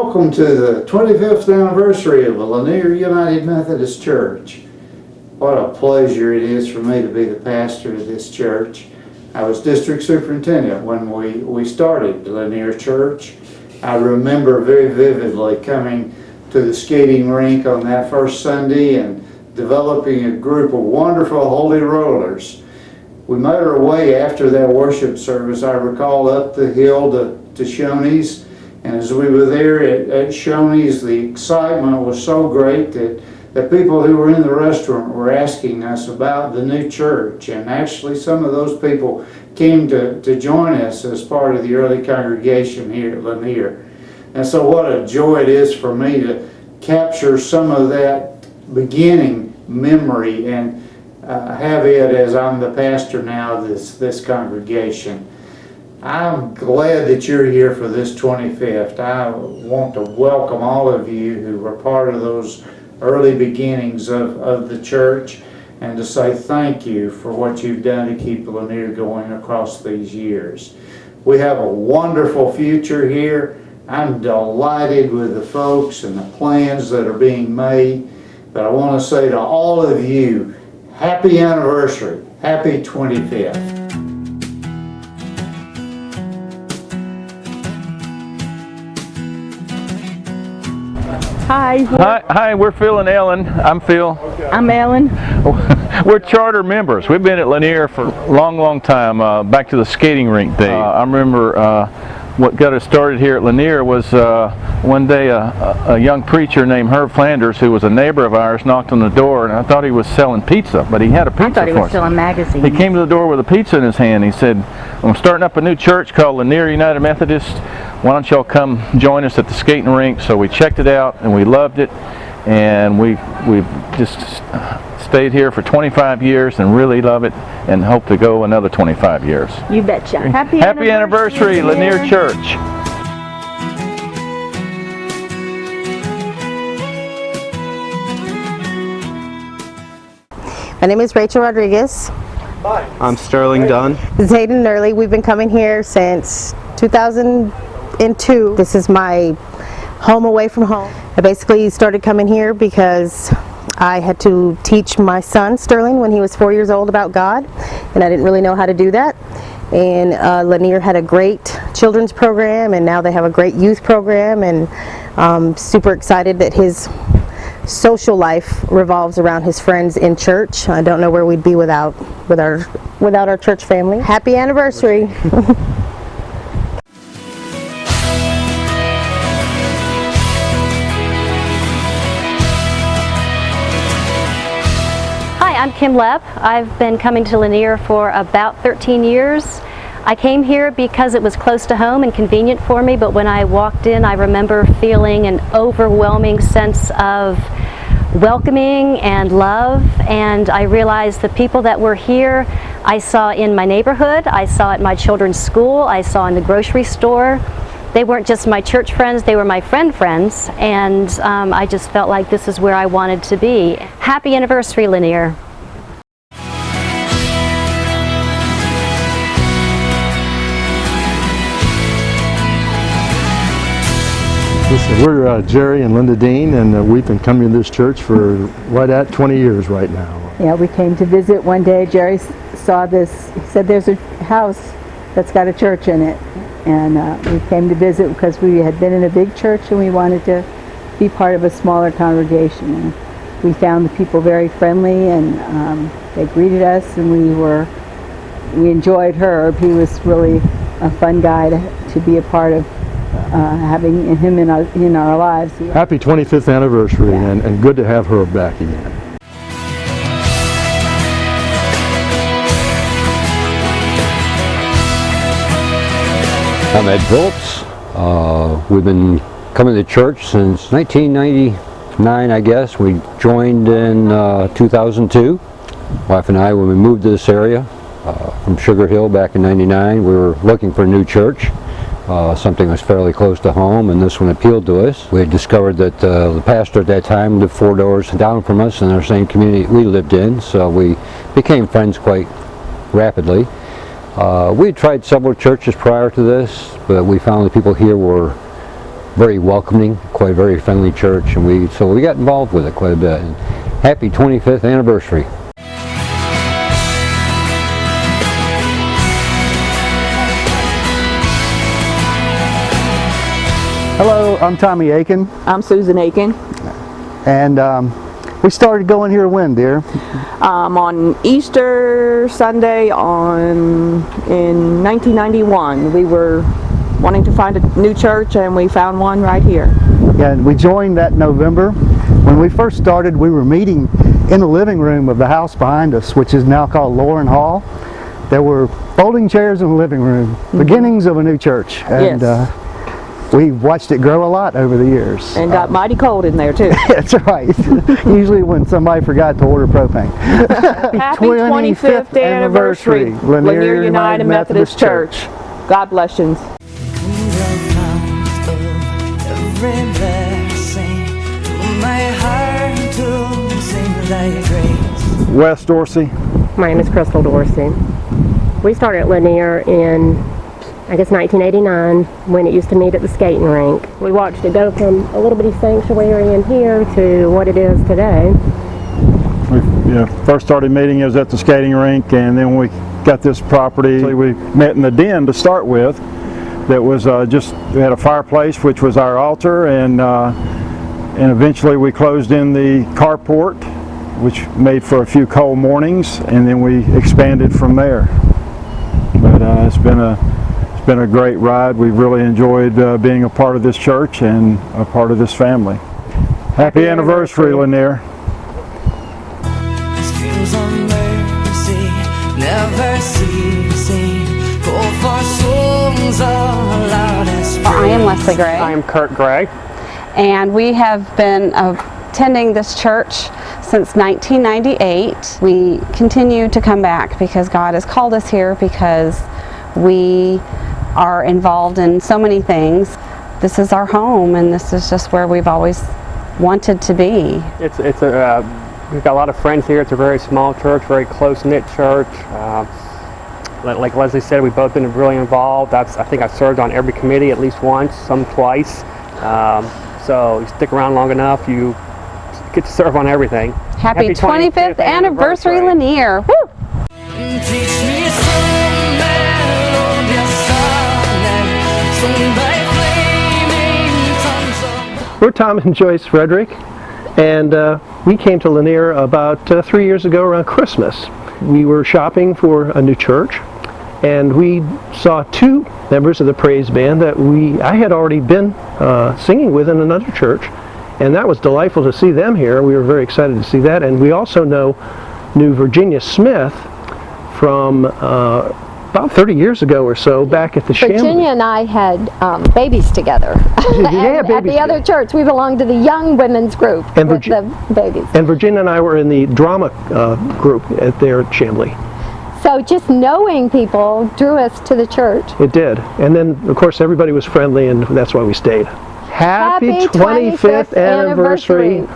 welcome to the 25th anniversary of the Lanier United Methodist Church. What a pleasure it is for me to be the pastor of this church. I was district superintendent when we started Lanier Church. I remember very vividly coming to the skating rink on that first Sunday and developing a group of wonderful holy rollers. We made our way after that worship service, I recall, up the hill to Shoney's. And as we were there at Shoney's, the excitement was so great that the people who were in the restaurant were asking us about the new church. And actually some of those people came to join us as part of the early congregation here at Lanier. And so what a joy it is for me to capture some of that beginning memory and have it as I'm the pastor now of this congregation. I'm glad that you're here for this 25th. I want to welcome all of you who were part of those early beginnings of the church and to say thank you for what you've done to keep Lanier going across these years. We have a wonderful future here. I'm delighted with the folks and the plans that are being made, but I want to say to all of you, happy anniversary, happy 25th. Hi. Hi, we're Phil and Ellen. I'm Phil. I'm Ellen. We're charter members. We've been at Lanier for a long time, back to the skating rink day. I remember what got us started here at Lanier was one day a young preacher named Herb Flanders, who was a neighbor of ours, knocked on the door, and I thought he was selling pizza, but he had a pizza for us. I thought he was selling magazines. He came to the door with a pizza in his hand. He said, I'm starting up a new church called Lanier United Methodist. Why don't y'all come join us at the skating rink? So we checked it out and we loved it, and we've just stayed here for 25 years and really love it and hope to go another 25 years. You betcha. Happy anniversary, Lanier Church. My name is Rachel Rodriguez. Hi. I'm Sterling Dunn. This is Hayden Early. We've been coming here since 2002. This is my home away from home. I basically started coming here because I had to teach my son Sterling when he was 4 years old about God, and I didn't really know how to do that. And Lanier had a great children's program, and now they have a great youth program, and I'm super excited that his social life revolves around his friends in church. I don't know where we'd be without our church family. Happy anniversary. I'm Kim Lepp. I've been coming to Lanier for about 13 years. I came here because it was close to home and convenient for me, but when I walked in, I remember feeling an overwhelming sense of welcoming and love, and I realized the people that were here I saw in my neighborhood, I saw at my children's school, I saw in the grocery store. They weren't just my church friends, they were my friends, and I just felt like this is where I wanted to be. Happy anniversary, Lanier. We're Jerry and Linda Dean, and we've been coming to this church for right at 20 years right now. Yeah, we came to visit one day. Jerry saw this. He said there's a house that's got a church in it. And we came to visit because we had been in a big church and we wanted to be part of a smaller congregation. And we found the people very friendly, and they greeted us, and we enjoyed Herb. He was really a fun guy to be a part of. Having him in our lives. Happy 25th anniversary, yeah. and good to have her back again. I'm Ed Phillips. We've been coming to church since 1999, I guess. We joined in 2002. Wife and I, when we moved to this area from Sugar Hill back in '99, we were looking for a new church. Something was fairly close to home, and this one appealed to us. We had discovered that the pastor at that time lived 4 doors down from us in our same community we lived in, so we became friends quite rapidly. We had tried several churches prior to this, but we found the people here were very welcoming, quite a very friendly church, and so we got involved with it quite a bit. And happy 25th anniversary. Hello, I'm Tommy Aiken, I'm Susan Aiken. and we started going here when, dear? On Easter Sunday in 1991, we were wanting to find a new church, and we found one right here. Yeah, and we joined that November. When we first started, we were meeting in the living room of the house behind us, which is now called Lauren Hall. There were folding chairs in the living room, beginnings of a new church. And Yes. we watched it grow a lot over the years. And got mighty cold in there too. That's right. Usually when somebody forgot to order propane. Happy 25th anniversary, Lanier United Methodist Church. God bless you. Wes Dorsey. My name is Crystal Dorsey. We started at Lanier in, I guess, 1989 when it used to meet at the skating rink. We watched it go from a little bitty sanctuary in here to what it is today. We first started meeting is at the skating rink, and then when we got this property, we met in the den to start with. That was we had a fireplace, which was our altar, and eventually we closed in the carport, which made for a few cold mornings, and then we expanded from there. But it's been a great ride. We've really enjoyed being a part of this church and a part of this family. Happy anniversary, Lanier. I am Leslie Gray. I am Kurt Gray. And we have been attending this church since 1998. We continue to come back because God has called us here, because we are involved in so many things. This is our home, and this is just where we've always wanted to be. We've got a lot of friends here. It's a very small church, very close-knit church. Like Leslie said, we've both been really involved. I think I've served on every committee at least once, some twice. So you stick around long enough, you get to serve on everything. Happy 25th anniversary, Lanier. Woo! We're Tom and Joyce Frederick, and we came to Lanier about 3 years ago around Christmas. We were shopping for a new church, and we saw two members of the praise band that I had already been singing with in another church, and that was delightful to see them here. We were very excited to see that, and we also knew Virginia Smith from about 30 years ago or so, back at the Chambly. Virginia and I had babies together. At the other church. We belonged to the young women's group with the babies. And Virginia and I were in the drama group there at Chambly. So just knowing people drew us to the church. It did. And then, of course, everybody was friendly, and that's why we stayed. Happy 25th anniversary.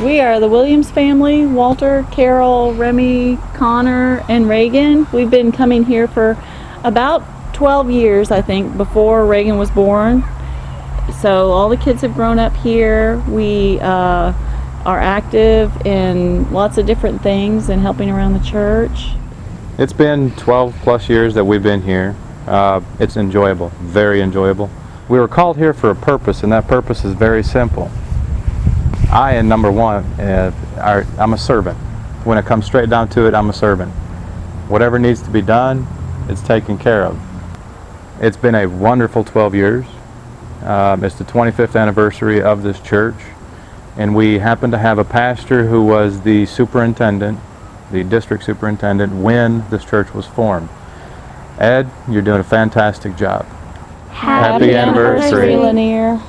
We are the Williams family, Walter, Carol, Remy, Connor, and Reagan. We've been coming here for about 12 years, I think, before Reagan was born. So all the kids have grown up here. We are active in lots of different things and helping around the church. It's been 12 plus years that we've been here. It's enjoyable, very enjoyable. We were called here for a purpose, and that purpose is very simple. Number one, I'm a servant. When it comes straight down to it, I'm a servant. Whatever needs to be done, it's taken care of. It's been a wonderful 12 years. It's the 25th anniversary of this church, and we happen to have a pastor who was the superintendent, the district superintendent, when this church was formed. Ed, you're doing a fantastic job. Happy anniversary, Lanier.